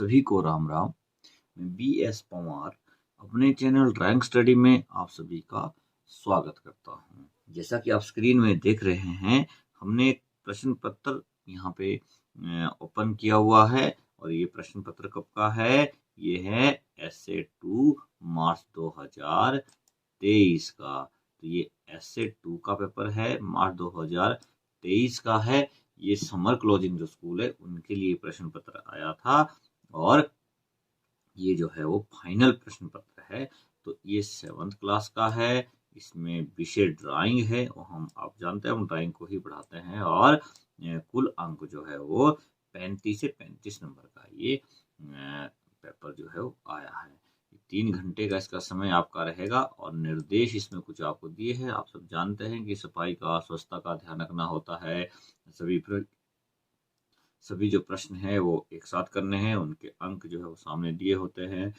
सभी को राम राम। मैं बी.एस. पंवार अपने चैनल ड्राइंग स्टडी में आप सभी का स्वागत करता हूं। जैसा कि आप स्क्रीन में देख रहे हैं, हमने एक प्रश्न पत्र यहाँ पे ओपन किया हुआ है और ये प्रश्न पत्र कब का है? ये है एसए 2 मार्च 2023 का। तो ये एसए 2 का पेपर है, मार्च 2023 का है। ये समर क्लोजिंग जो स्कूल है उनके लिए प्रश्न पत्र आया था और ये जो है वो फाइनल प्रश्न पत्र है। तो ये 7th क्लास का है। इसमें विषय ड्राइंग है और आप जानते हैं हम ड्राइंग को ही पढ़ाते हैं और कुल अंक जो है वो 35 से 35 नंबर का ये पेपर जो है वो आया है। 3 घंटे का इसका समय आपका रहेगा और निर्देश इसमें कुछ आपको दिए हैं। आप सब जानते हैं कि सफाई का, स्वच्छता का ध्यान रखना होता है। सभी जो प्रश्न है वो एक साथ करने हैं, उनके अंक जो है वो सामने दिए होते हैं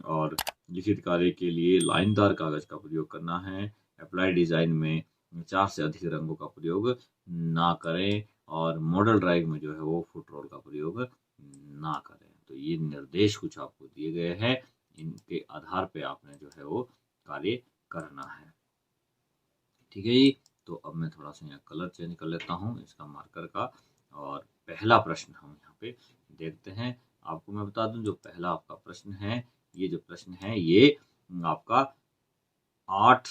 और लिखित कार्य के लिए लाइनदार कागज का प्रयोग करना है। अप्लाई डिजाइन में 4 से अधिक रंगों का प्रयोग ना करें और मॉडल ड्राइंग में जो है वो फुट रोल का प्रयोग ना करें। तो ये निर्देश कुछ आपको दिए गए हैं, इनके आधार पे आपने जो है वो कार्य करना है। ठीक है जी। तो अब मैं थोड़ा सा यहाँ कलर चेंज कर लेता हूँ इसका मार्कर का और पहला प्रश्न हम यहाँ पे देखते हैं। आपको मैं बता दूं, जो पहला आपका प्रश्न है, ये जो प्रश्न है ये आपका 8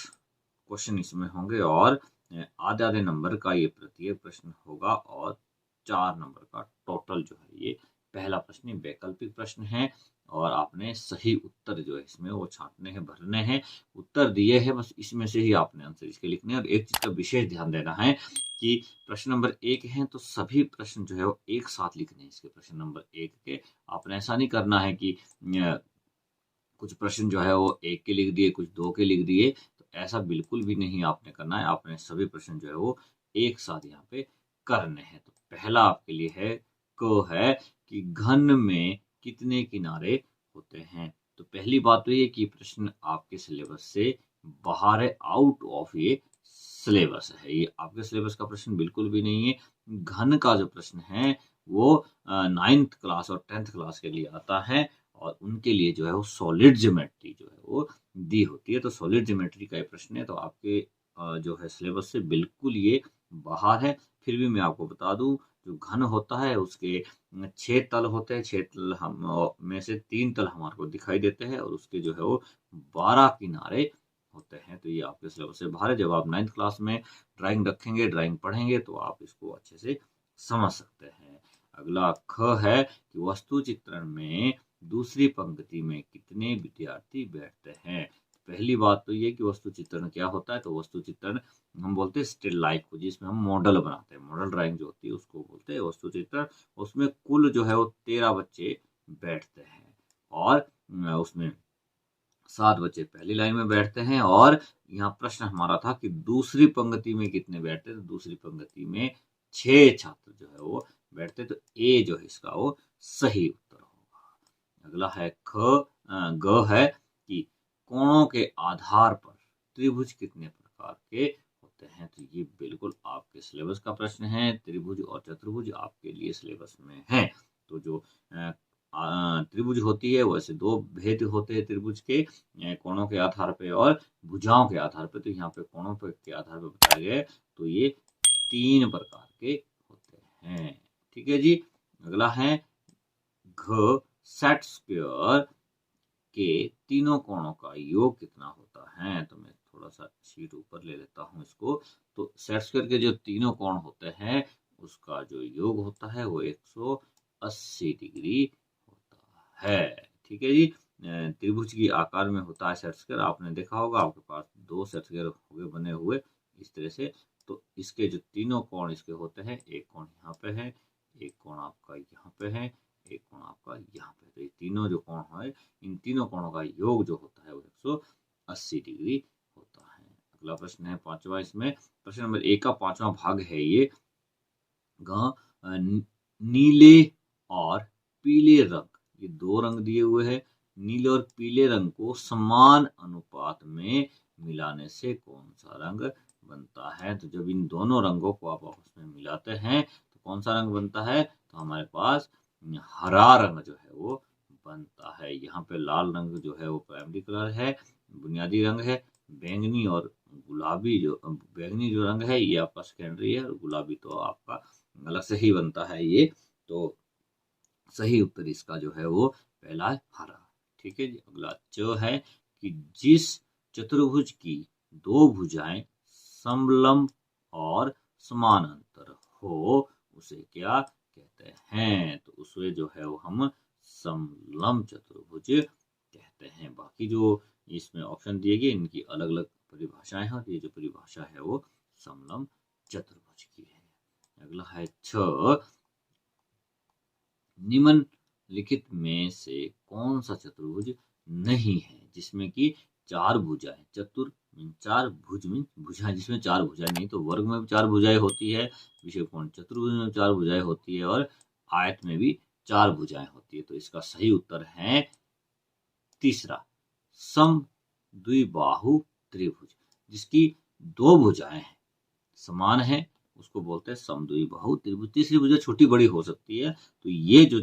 क्वेश्चन इसमें होंगे और आधे आधे नंबर का ये प्रत्येक प्रश्न होगा और 4 नंबर का टोटल जो है ये पहला प्रश्न वैकल्पिक प्रश्न है और आपने सही उत्तर जो है इसमें वो छांटने हैं, भरने हैं। उत्तर दिए हैं, बस इसमें से ही आपने आंसर इसके लिखने हैं। और एक चीज का विशेष ध्यान देना है कि प्रश्न नंबर 1 है तो सभी प्रश्न जो है वो एक साथ लिखने हैं। इसके प्रश्न नंबर 1 के आपने ऐसा नहीं करना है कि कुछ प्रश्न जो है वो 1 के लिख दिए, कुछ 2 के लिख दिए। तो ऐसा बिल्कुल भी नहीं आपने करना है। आपने सभी प्रश्न जो है वो एक साथ यहाँ पे करने हैं। तो पहला आपके लिए है है कि घन में कितने किनारे होते हैं। तो पहली बात तो ये कि प्रश्न आपके सिलेबस से बाहर है, आउट ऑफ ये सिलेबस है। ये आपके सिलेबस का प्रश्न बिल्कुल भी नहीं है। घन का जो प्रश्न है वो 9th क्लास और 10th क्लास के लिए आता है और उनके लिए जो है वो सॉलिड ज्योमेट्री जो है वो दी होती है। तो सॉलिड ज्योमेट्री का ये प्रश्न है, तो आपके जो है सिलेबस से बिल्कुल ये बाहर है। फिर भी मैं आपको बता दूं, जो घन होता है उसके 6 तल होते हैं। 6 तल हम में से 3 तल हमारे को दिखाई देते हैं और उसके जो है वो 12 किनारे होते हैं। तो ये आपके सिलेबस से बाहर है। जब आप 9th क्लास में ड्राइंग रखेंगे, ड्राइंग पढ़ेंगे तो आप इसको अच्छे से समझ सकते हैं। अगला ख है कि वस्तु चित्रण में दूसरी पंक्ति में कितने विद्यार्थी बैठते हैं। पहली बात तो ये कि वस्तु चित्रण क्या होता है। तो वस्तु चित्रण हम बोलते हैं स्टिल लाइफ को, जिसमें हम मॉडल बनाते हैं। मॉडल ड्राइंग जो होती है उसको बोलते हैं वस्तु चित्रण। उसमें कुल जो है वो 13 बच्चे बैठते हैं और उसमें 7 बच्चे पहली लाइन में बैठते हैं। और यहाँ प्रश्न हमारा था कि दूसरी पंक्ति में कितने बैठते हैं। तो दूसरी पंक्ति में 6 छात्र जो है वो बैठते। तो ए जो है इसका वो सही उत्तर होगा। अगला है ग है कि कोणों के आधार पर त्रिभुज कितने प्रकार के होते हैं। तो ये बिल्कुल आपके सिलेबस का प्रश्न है। त्रिभुज और चतुर्भुज आपके लिए सिलेबस में है। तो जो त्रिभुज होती है वैसे 2 भेद होते हैं त्रिभुज के, कोणों के आधार पे और भुजाओं के आधार पे। तो यहाँ पे कोणों के आधार पे बताया गया है। तो ये 3 प्रकार के होते हैं। ठीक है जी। अगला है घ सेट स्क्वायर के तीनों कोणों का योग कितना होता है। तो मैं थोड़ा सा शीट ऊपर ले लेता हूं इसको। तो सेट स्क्वायर के जो तीनों कोण होते हैं उसका जो योग होता है वो 180 डिग्री होता है। ठीक है जी। त्रिभुज की आकार में होता है सेट स्क्वायर। आपने देखा होगा आपके पास 2 सेट स्क्वायर हो गए बने हुए इस तरह से। तो इसके जो तीनों कोण इसके होते हैं, एक कोण यहाँ पे है, एक कोण आपका यहाँ पे है, एक कोण आपका यहाँ पे। तो ये तीनों जो कोण है, इन तीनों कोणों का योग जो होता है वो 180 डिग्री होता है। अगला प्रश्न है 5वां। इसमें प्रश्न नंबर 1 का 5वां भाग है ये। नीले और पीले रंग, ये 2 रंग दिए हुए हैं। नीले और पीले रंग को समान अनुपात में मिलाने से कौन सा रंग बनता है। तो जब इन दोनों रंगों को आप आपस में मिलाते हैं तो कौन सा रंग बनता है। तो हमारे पास हरा रंग जो है वो बनता है। यहाँ पे लाल रंग जो है वो प्राइमरी कलर है, बुनियादी रंग है। बैंगनी और गुलाबी जो बैंगनी जो रंग है ये आपका सेकेंडरी है, और गुलाबी तो आपका अलग से ही बनता है। ये तो सही उत्तर इसका जो है वो पहला है, हरा। ठीक है जी। अगला च है कि जिस चतुर्भुज की दो भुजाएं समलंब और समानांतर हो उसे क्या कहते हैं? तो उसे जो है वो हम समलंब चतुर्भुज कहते हैं। बाकी जो इसमें ऑप्शन दिए गए इनकी अलग अलग परिभाषाएं हैं, और ये जो परिभाषा है वो समलंब चतुर्भुज की है। अगला है छ, निम्नलिखित में से कौन सा चतुर्भुज नहीं है जिसमें कि चार भुजाएं, चतुर चार भुज में भुजाएं, जिसमें चार भुजाएं नहीं, तो वर्ग में भी चार भुजाएं होती है, विषमकोण चतुर्भुज में चार भुजाएं होती है, और आयत में भी चार भुजाएं होती है। तो इसका सही उत्तर है तीसरा, सम द्विबाहु त्रिभुज। जिसकी दो भुजाएं हैं, समान है, उसको बोलते हैं समद्विबाहु त्रिभुज। तीसरी भुजा छोटी बड़ी हो सकती है, तो ये जो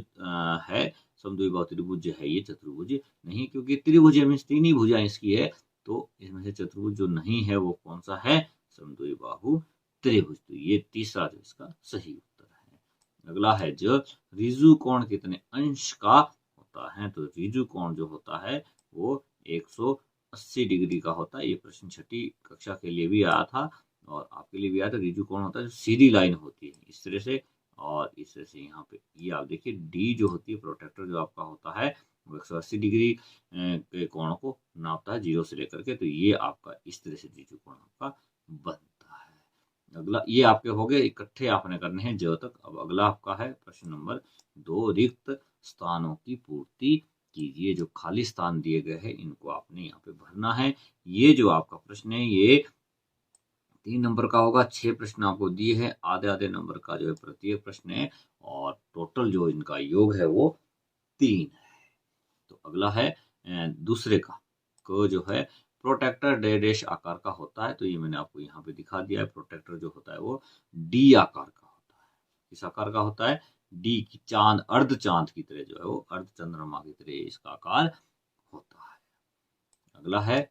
है समद्विबाहु त्रिभुज है ये चतुर्भुज नहीं, क्योंकि त्रिभुज मीन्स तीन ही भुजा इसकी है। तो इसमें से चतुर्भुज जो नहीं है वो कौन सा है? समद्विबाहु त्रिभुज। तो ये तीसरा जो इसका सही उत्तर है। अगला है जो ऋजु कोण कितने अंश का होता है? तो ऋजु कोण जो होता है वो 180 डिग्री का होता है। ये प्रश्न छठी कक्षा के लिए भी आया था, और आपके लिए भी आया था। ऋजु कोण होता है जो सीधी लाइन होती है इस तरह से, और इस तरह से यहाँ पे ये आप देखिए डी जो होती है प्रोटेक्टर जो आपका होता है वो 180 डिग्री के कोण को नापता है 0 से लेकर के। तो ये आपका इस तरह से ऋजु कोण आपका बनता है। अगला ये आपके हो गए, इकट्ठे आपने करने हैं ज तक। अब अगला आपका है प्रश्न नंबर 2, रिक्त स्थानों की पूर्ति कीजिए। जो खाली स्थान दिए गए हैं इनको आपने यहाँ पे भरना है। ये जो आपका प्रश्न है ये 3 नंबर का होगा। 6 प्रश्न आपको दिए हैं, आधे आधे नंबर का जो है प्रत्येक प्रश्न है, और टोटल जो इनका योग है वो 3 है। तो अगला है दूसरे का को जो है प्रोटेक्टर डैश आकार का होता है। तो ये मैंने आपको यहाँ पे दिखा दिया है। प्रोटेक्टर जो होता है वो डी आकार का होता है। किस आकार का होता है? डी की चांद, अर्ध चांद की तरह जो है वो अर्ध चंद्रमा की तरह इसका आकार होता है। अगला है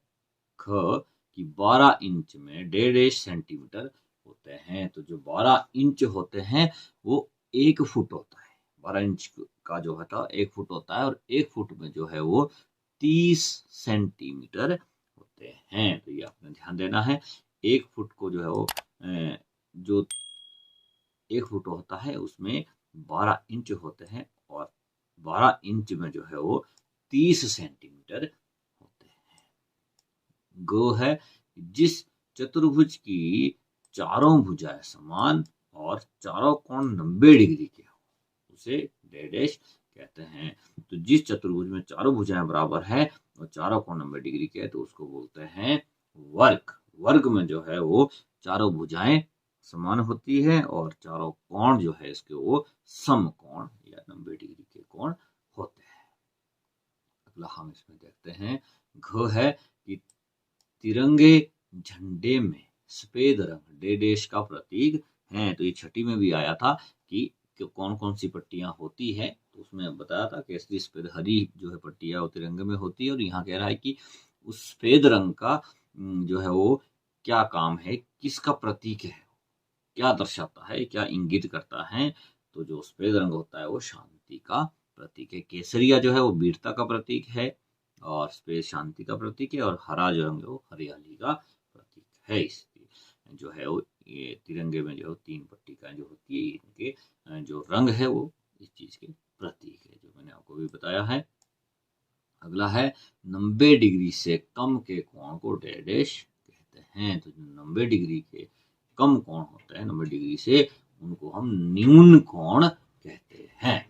ख कि 12 इंच में 1.5 सेंटीमीटर होते हैं। तो जो 12 इंच होते हैं वो 1 फुट होता है। 12 इंच का जो होता है 1 फुट होता है, और 1 फुट में जो है वो 30 सेंटीमीटर होते हैं। तो ये आपने ध्यान देना है। 1 फुट को जो है वो जो 1 फुट होता है उसमें 12 इंच होते हैं, और 12 इंच में जो है वो 30 सेंटीमीटर होते हैं। गो है जिस चतुर्भुज की चारों भुजाएं समान और चारों कोण 90 डिग्री के हो उसे डैश कहते हैं। तो जिस चतुर्भुज में चारों भुजाएं बराबर है और चारों कोण 90 डिग्री के है तो उसको बोलते हैं वर्ग। वर्ग में जो है वो चारों भुजाएं समान होती है, और चारों कोण जो है इसके वो समकोण या 90 डिग्री के कोण होते हैं। अगला हम इसमें देखते हैं घ है कि तिरंगे झंडे में सफेद रंग डैश का प्रतीक है। तो ये छठी में भी आया था कि कौन कौन सी पट्टियां होती है। तो उसमें बताया था केसरी सफेद हरी जो है पट्टियां वो तिरंगे में होती है, और यहाँ कह रहा है कि उस सफेद रंग का जो है वो क्या काम है, किसका प्रतीक है, क्या दर्शाता है, क्या इंगित करता है। तो जो सफेद रंग होता है वो शांति का प्रतीक है। केसरिया जो है वो वीरता का प्रतीक है, और सफेद शांति का प्रतीक है, और हरा जो रंग है वो हरियाली का प्रतीक है। इसलिए जो है वो ये तिरंगे में जो 3 पट्टिकाएं जो होती है इनके जो रंग है वो इस चीज के प्रतीक है, जो मैंने आपको भी बताया है। अगला है 90 डिग्री से कम के कोण को डैश कहते हैं। तो 90 डिग्री के कम कोण होता है 90 डिग्री से, उनको हम न्यून कोण कहते हैं।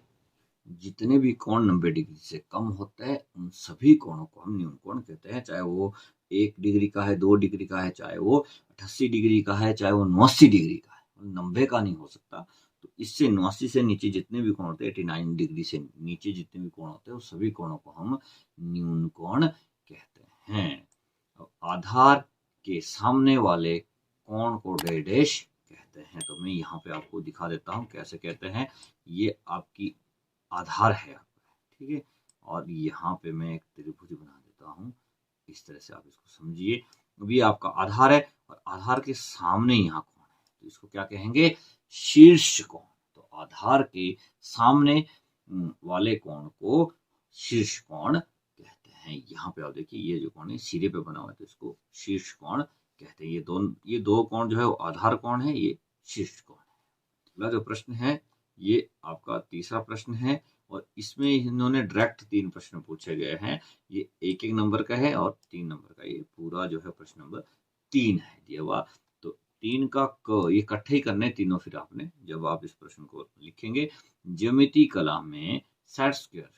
जितने भी कोण 90 डिग्री से कम होते हैं उन सभी कोणों को हम न्यून कोण कहते हैं। चाहे वो 1 डिग्री का है, 2 डिग्री का है, चाहे वो 88 डिग्री का है, चाहे वो 89 डिग्री का है, 90 का नहीं हो सकता। तो इससे 89 से नीचे जितने भी कोण होते हैं, 89 डिग्री से नीचे जितने भी कोण होते हैं, उस सभी कोणों को हम न्यून कोण कहते हैं। आधार के सामने वाले कोण को डैश कहते हैं। तो मैं यहाँ पे आपको दिखा देता हूँ कैसे कहते हैं। ये आपकी आधार है आपका, ठीक है। और यहाँ पे मैं एक त्रिभुज बना देता हूँ, इस तरह से आप इसको समझिए। अब ये आपका आधार है और आधार के सामने यहाँ कोण है, तो इसको क्या कहेंगे, शीर्ष कोण। तो आधार के सामने वाले कोण को शीर्ष कोण कहते हैं। यहाँ पे आप देखिए ये जो कोण है सिरे पे बना हुआ है, तो इसको शीर्ष कोण कहते हैं। ये दो कोण जो है वो आधार कोण है, ये शीर्ष कोण है। अगला जो प्रश्न है ये आपका तीसरा प्रश्न है और इसमें इन्होंने डायरेक्ट 3 प्रश्न पूछे गए हैं। ये 1-1 नंबर का है और 3 नंबर का, ये पूरा जो है प्रश्न नंबर 3 है दिया हुआ। तो 3 का क ये इकट्ठे ही करने तीनों, फिर आपने जब आप इस प्रश्न को लिखेंगे, ज्यामिति कला में सेट स्क्वायर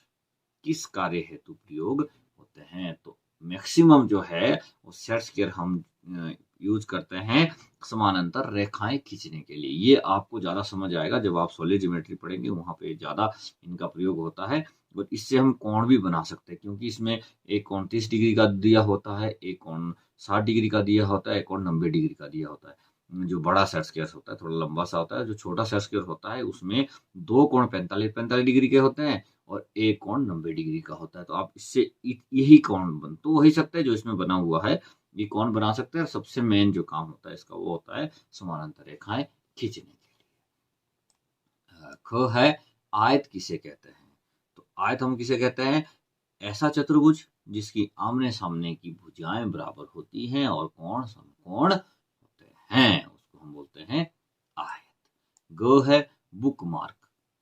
किस कार्य हेतु प्रयोग होते हैं। तो मैक्सिमम जो है वो सेट स्क्वायर हम यूज करते हैं समानांतर रेखाएं खींचने के लिए। ये आपको ज्यादा समझ आएगा जब आप सॉलिड ज्योमेट्री पढ़ेंगे, वहां पे ज्यादा इनका प्रयोग होता है। और इससे हम कोण भी बना सकते हैं, क्योंकि इसमें एक कोण 30 डिग्री का दिया होता है, एक कोण 60 डिग्री का दिया होता है, एक कोण 90 डिग्री का दिया होता है। जो बड़ा सेट स्क्वायर होता है थोड़ा लंबा सा होता है, जो छोटा सेट स्क्वायर होता है उसमें 2 कोण 45 डिग्री के होते हैं और एक कोण 90 डिग्री का होता है। तो आप इससे यही कोण बन तो वही सकता है जो इसमें बना हुआ है, ये कौन बना सकते हैं। और सबसे मेन जो काम होता है इसका वो होता है समानांतर रेखाएं खींचने के लिए। ख है आयत किसे कहते हैं। तो आयत हम किसे कहते हैं, ऐसा चतुर्भुज जिसकी आमने सामने की भुजाएं बराबर होती हैं और कोण समकोण होते हैं, उसको हम बोलते हैं आयत। ग है बुक मार्क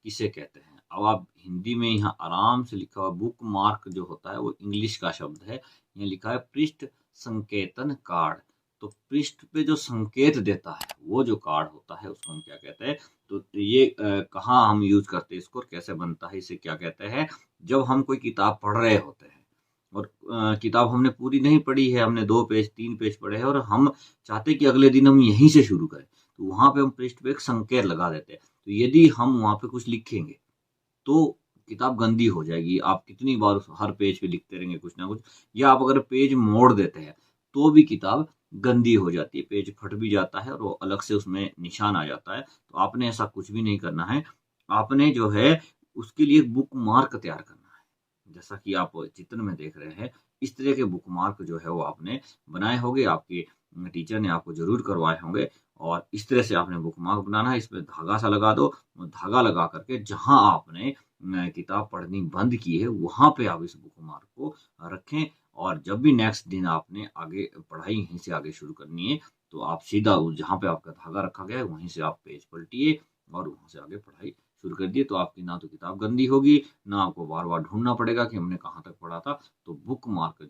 किसे कहते हैं। अब आप हिंदी में यहाँ आराम से लिखा हुआ बुक मार्क जो होता है वो इंग्लिश का शब्द है, यहाँ लिखा है पृष्ठ संकेतन कार्ड। तो पृष्ठ पे जो संकेत देता है वो जो कार्ड होता है उसको हम क्या कहते हैं। तो ये कहाँ हम यूज करते हैं इसको और कैसे बनता है, इसे क्या कहते हैं। जब हम कोई किताब पढ़ रहे होते हैं और किताब हमने पूरी नहीं पढ़ी है, हमने 2 पेज 3 पेज पढ़े हैं और हम चाहते कि अगले दिन हम यहीं से शुरू करें, तो वहां पे हम पृष्ठ पे एक संकेत लगा देते हैं। तो यदि हम वहां पे कुछ लिखेंगे तो किताब गंदी हो जाएगी, आप कितनी बार हर पेज पे लिखते रहेंगे कुछ ना कुछ, या आप अगर पेज मोड़ देते हैं तो भी किताब गंदी हो जाती है, पेज फट भी जाता है और वो अलग से उसमें निशान आ जाता है। तो आपने ऐसा कुछ भी नहीं करना है, आपने जो है उसके लिए एक बुक मार्क तैयार करना है। जैसा कि आप चित्र में देख रहे हैं, इस तरह के बुक मार्क जो है वो आपने बनाए होंगे, आपके टीचर ने आपको जरूर करवाए होंगे। और इस तरह से आपने बुक मार्क बनाना है, इसमें धागा सा लगा दो, धागा लगा करके जहां आपने किताब पढ़नी बंद की है वहां पे आप इस बुक मार्क को रखें। और जब भी नेक्स्ट दिन आपने आगे पढ़ाई यहीं से आगे शुरू करनी है, तो आप सीधा जहाँ पे आपका धागा रखा गया है वहीं से आप पेज पलटिए और वहां से आगे पढ़ाई शुरू कर दिए। तो आपकी ना तो किताब गंदी होगी, ना आपको बार बार ढूंढना पड़ेगा कि हमने कहाँ तक पढ़ा था। तो बुक मार्क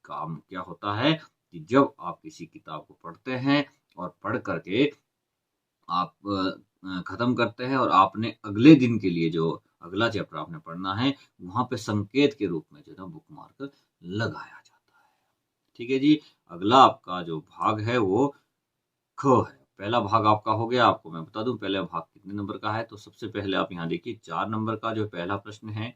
काम क्या होता है कि जब आप किसी किताब को पढ़ते हैं और पढ़ करके आप खत्म करते हैं और आपने अगले दिन के लिए जो अगला चैप्टर आपने पढ़ना है वहां पे संकेत के रूप में जो है बुक मार्क लगाया जाता है। ठीक है जी। अगला आपका जो भाग है वो ख है। पहला भाग आपका हो गया, आपको मैं बता दूं पहला भाग कितने नंबर का है। तो सबसे पहले आप यहाँ देखिए 4 नंबर का जो पहला प्रश्न है,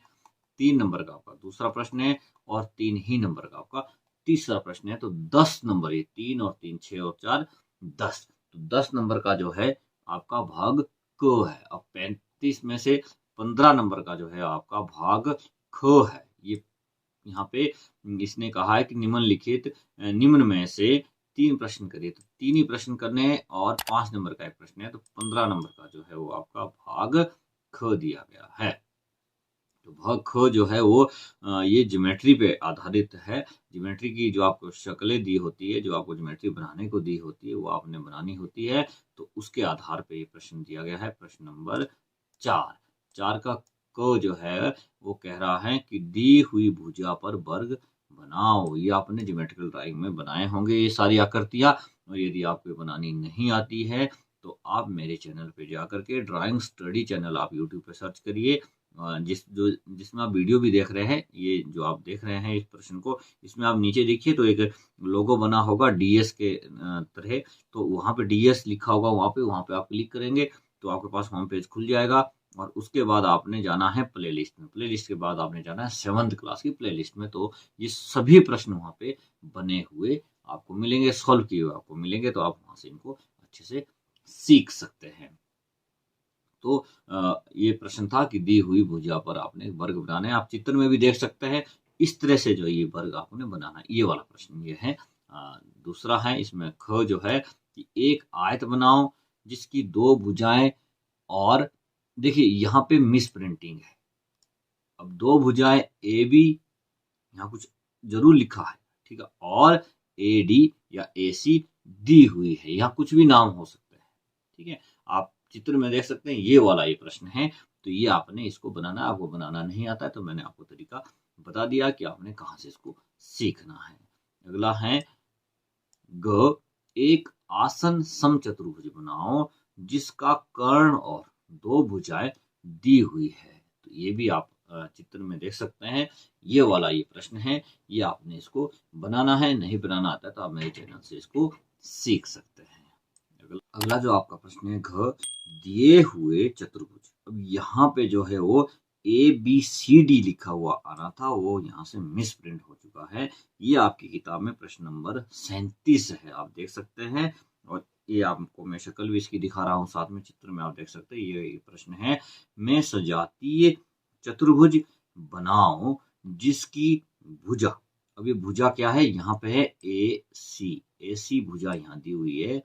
3 नंबर का आपका दूसरा प्रश्न है और 3 ही नंबर का आपका तीसरा प्रश्न है। तो 10 नंबर, ये 3 और 3 6 और 4 10। तो 10 नंबर का जो है आपका भाग क है। अब 35 में से 15 नंबर का जो है आपका भाग ख है। ये यहाँ पे इसने कहा है कि निम्नलिखित निम्न में से 3 प्रश्न करिए। तो 3 ही प्रश्न करने हैं और 5 नंबर का एक प्रश्न है। तो 15 नंबर का जो है वो आपका भाग ख दिया गया है। तो भाग ख जो है वो ये ज्योमेट्री पे आधारित है। ज्योमेट्री की जो आपको शक्लें दी होती है, जो आपको ज्योमेट्री बनाने को दी होती है, वो आपने बनानी होती है। तो उसके आधार पे ये प्रश्न दिया गया है। प्रश्न नंबर 4 का क जो है वो कह रहा है कि दी हुई भुजा पर वर्ग बनाओ। ये आपने ज्योमेट्रिकल ड्राइंग में बनाए होंगे ये सारी आकृतियां। और यदि आपको बनानी नहीं आती है तो आप मेरे चैनल पे जाकर के ड्राइंग स्टडी चैनल आप यूट्यूब पे सर्च करिए, जिसमें आप वीडियो भी देख रहे हैं, ये जो आप देख रहे हैं इस प्रश्न को, इसमें आप नीचे देखिए तो एक लोगो बना होगा डीएस के तरह। तो वहाँ पे डीएस लिखा होगा, वहाँ पे आप क्लिक करेंगे तो आपके पास होम पेज खुल जाएगा। और उसके बाद आपने जाना है प्लेलिस्ट में, प्लेलिस्ट के बाद आपने जाना है 7th क्लास की प्लेलिस्ट में। तो ये सभी प्रश्न वहाँ पे बने हुए आपको मिलेंगे, सॉल्व किए हुए आपको मिलेंगे। तो आप वहाँ से इनको अच्छे से सीख सकते हैं। तो ये प्रश्न था कि दी हुई भुजा पर आपने वर्ग बनाना है। आप चित्र में भी देख सकते हैं, इस तरह से जो ये वर्ग आपने बनाना है, ये वाला प्रश्न ये है। दूसरा है इसमें ख जो है कि एक आयत बनाओ जिसकी 2 भुजाएं, और देखिए यहाँ पे मिस प्रिंटिंग है। अब 2 भुजाएं ए बी, यहाँ कुछ जरूर लिखा है, ठीक है, और ए डी या ए सी दी हुई है, यहाँ कुछ भी नाम हो सकता है, ठीक है। आप चित्र में देख सकते हैं, ये वाला ये प्रश्न है। तो ये आपने इसको बनाना, आपको बनाना नहीं आता है तो मैंने आपको तरीका बता दिया कि आपने कहाँ से इसको सीखना है। अगला है ग, एक आसन समचतुर्भुज बनाओ जिसका कर्ण और 2 भुजाएं दी हुई है। तो ये भी आप चित्र में देख सकते हैं, ये वाला ये प्रश्न है। ये आपने इसको बनाना है, नहीं बनाना आता है तो आप मेरे चैनल से इसको सीख सकते हैं। अगला जो आपका प्रश्न है घ, दिए हुए चतुर्भुज। अब यहाँ पे जो है वो ए बी सी डी लिखा हुआ आना था, वो यहाँ से मिस प्रिंट हो चुका है। ये आपकी किताब में प्रश्न नंबर 37 है, आप देख सकते हैं। और ये आपको मैं शक्ल भी इसकी दिखा रहा हूँ, साथ में चित्र में आप देख सकते हैं। ये प्रश्न है, मैं सजातीय चतुर्भुज बनाओ जिसकी भुजा, अब ये भुजा क्या है, यहाँ पे है ए सी भुजा यहाँ दी हुई है।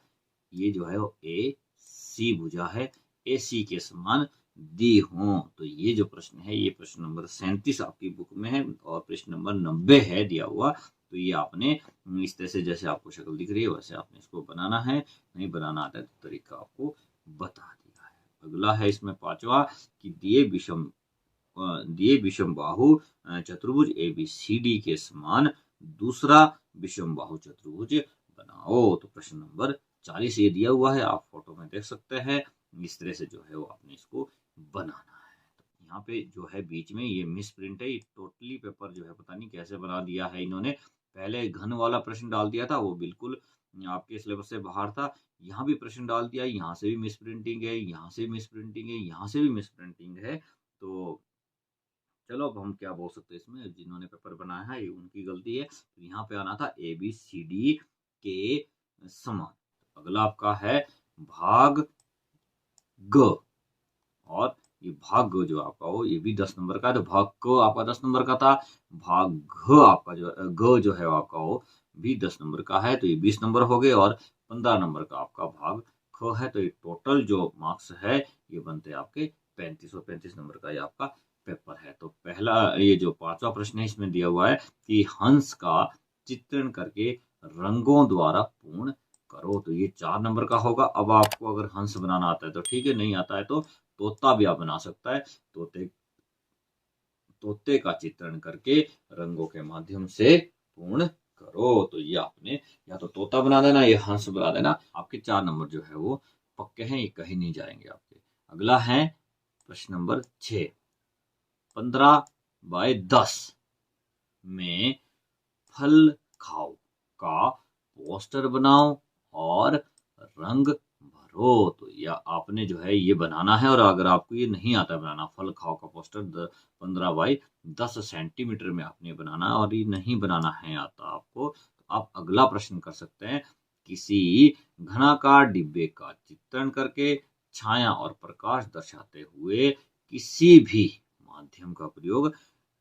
ये जो है वो ए सी भुजा है, ए सी के समान दी हो। तो ये जो प्रश्न है, ये प्रश्न नंबर 37 आपकी बुक में है और प्रश्न नंबर 90 है दिया हुआ। तो ये आपने इस तरह से, जैसे आपको शक्ल दिख रही है वैसे आपने इसको बनाना है। नहीं बनाना आता है तो तरीका आपको बता दिया है। अगला है इसमें 5वां कि दिए विषम बाहु चतुर्भुज ए बी सी डी के समान दूसरा विषम बाहु चतुर्भुज बनाओ। तो प्रश्न नंबर 40 ये दिया हुआ है, आप फोटो में देख सकते हैं। इस तरह से जो है वो आपने इसको बनाना है। तो यहाँ पे जो है बीच में ये मिस प्रिंट है, ये टोटली पेपर जो है पता नहीं कैसे बना दिया है इन्होंने। पहले घन वाला प्रश्न डाल दिया था, वो बिल्कुल आपके सिलेबस से बाहर था। यहाँ भी प्रश्न डाल दिया, यहाँ से भी मिस प्रिंटिंग है, यहाँ से भी मिस प्रिंटिंग है, यहाँ से भी मिस प्रिंटिंग है। तो चलो अब हम क्या बोल सकते हैं, इसमें जिन्होंने पेपर बनाया है उनकी गलती है। तो यहाँ पे आना था ए बी सी डी के समान। अगला आपका है भाग ग, और ये भाग ग जो आपका हो ये भी 10 नंबर का है। तो भाग क आपका 10 नंबर का था, भाग घ आपका जो ग जो है आपका वो भी 10 नंबर का है। तो ये 20 नंबर हो गए, और 15 नंबर का आपका भाग ख है। तो ये टोटल जो मार्क्स है ये बनते हैं आपके 35 और 35 नंबर का ये आपका पेपर है। तो पहला ये जो 5वां प्रश्न है इसमें दिया हुआ है कि हंस का चित्रण करके रंगों द्वारा पूर्ण करो। तो ये 4 नंबर का होगा। अब आपको अगर हंस बनाना आता है तो ठीक है, नहीं आता है तो तोता भी आप बना सकता है। तोते का चित्रण करके रंगों के माध्यम से पूर्ण करो। तो ये आपने या तो तोता बना देना या हंस बना देना। आपके 4 नंबर जो है वो पक्के हैं, ये कहीं नहीं जाएंगे आपके। अगला है प्रश्न नंबर 6, 15/10 में फल खाओ का पोस्टर बनाओ और रंग भरो। तो या आपने जो है ये बनाना है, और अगर आपको ये नहीं आता बनाना, फल खाओ का पोस्टर 15/10 सेंटीमीटर में आपने बनाना, और ये नहीं बनाना है आता आपको, तो आप अगला प्रश्न कर सकते हैं, किसी घनाकार डिब्बे का चित्रण करके छाया और प्रकाश दर्शाते हुए किसी भी माध्यम का प्रयोग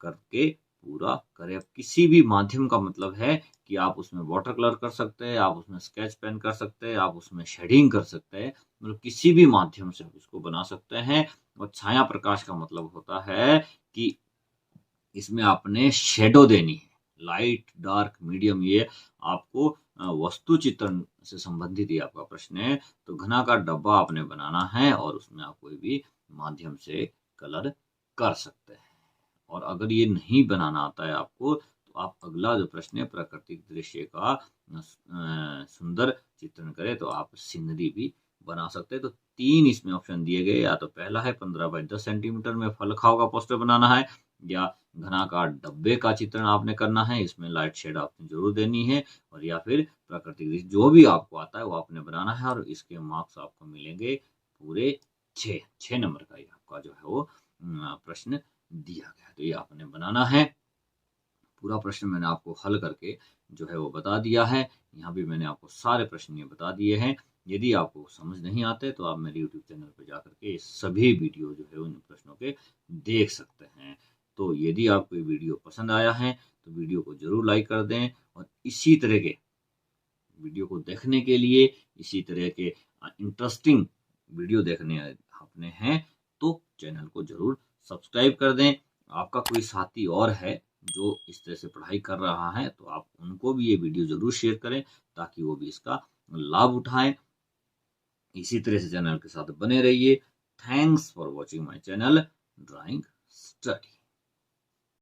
करके पूरा करें। अब किसी भी माध्यम का मतलब है कि आप उसमें वाटर कलर कर सकते हैं, आप उसमें स्केच पेन कर सकते हैं, आप उसमें शेडिंग कर सकते हैं, मतलब किसी भी माध्यम से आप इसको बना सकते हैं। और छाया प्रकाश का मतलब होता है कि इसमें आपने शेडो देनी है, लाइट डार्क मीडियम, ये आपको वस्तु चित्रण से संबंधित ये आपका प्रश्न है। तो घनाकार डब्बा आपने बनाना है और उसमें आप कोई भी माध्यम से कलर कर सकते हैं। और अगर ये नहीं बनाना आता है आपको तो आप अगला जो प्रश्न है प्राकृतिक दृश्य का सुंदर चित्रण करें, तो आप सीनरी भी बना सकते हैं। तो 3 इसमें ऑप्शन दिए गए, या तो पहला है 15/10 सेंटीमीटर में फल खाओ का पोस्टर बनाना है, या घनाकार डब्बे का चित्रण आपने करना है, इसमें लाइट शेड आपने जरूर देनी है, और या फिर प्राकृतिक दृश्य, जो भी आपको आता है वो आपने बनाना है। और इसके मार्क्स आपको मिलेंगे पूरे 6 नंबर का ये आपका जो है वो प्रश्न दिया गया। तो ये आपने बनाना है। पूरा प्रश्न मैंने आपको हल करके जो है वो बता दिया है। यहाँ भी मैंने आपको सारे प्रश्न ये बता दिए हैं। यदि आपको समझ नहीं आते तो आप मेरे यूट्यूब चैनल पर जाकर के सभी वीडियो जो है उन प्रश्नों के देख सकते हैं। तो यदि आपको ये वीडियो पसंद आया है तो वीडियो को जरूर लाइक कर दें, और इसी तरह के वीडियो को देखने के लिए, इसी तरह के इंटरेस्टिंग वीडियो देखने अपने हैं तो चैनल को जरूर सब्सक्राइब कर दें। आपका कोई साथी और है जो इस तरह से पढ़ाई कर रहा है तो आप उनको भी ये वीडियो जरूर शेयर करें ताकि वो भी इसका लाभ उठाएं। इसी तरह से चैनल के साथ बने रहिए। Thanks for watching my channel drawing study.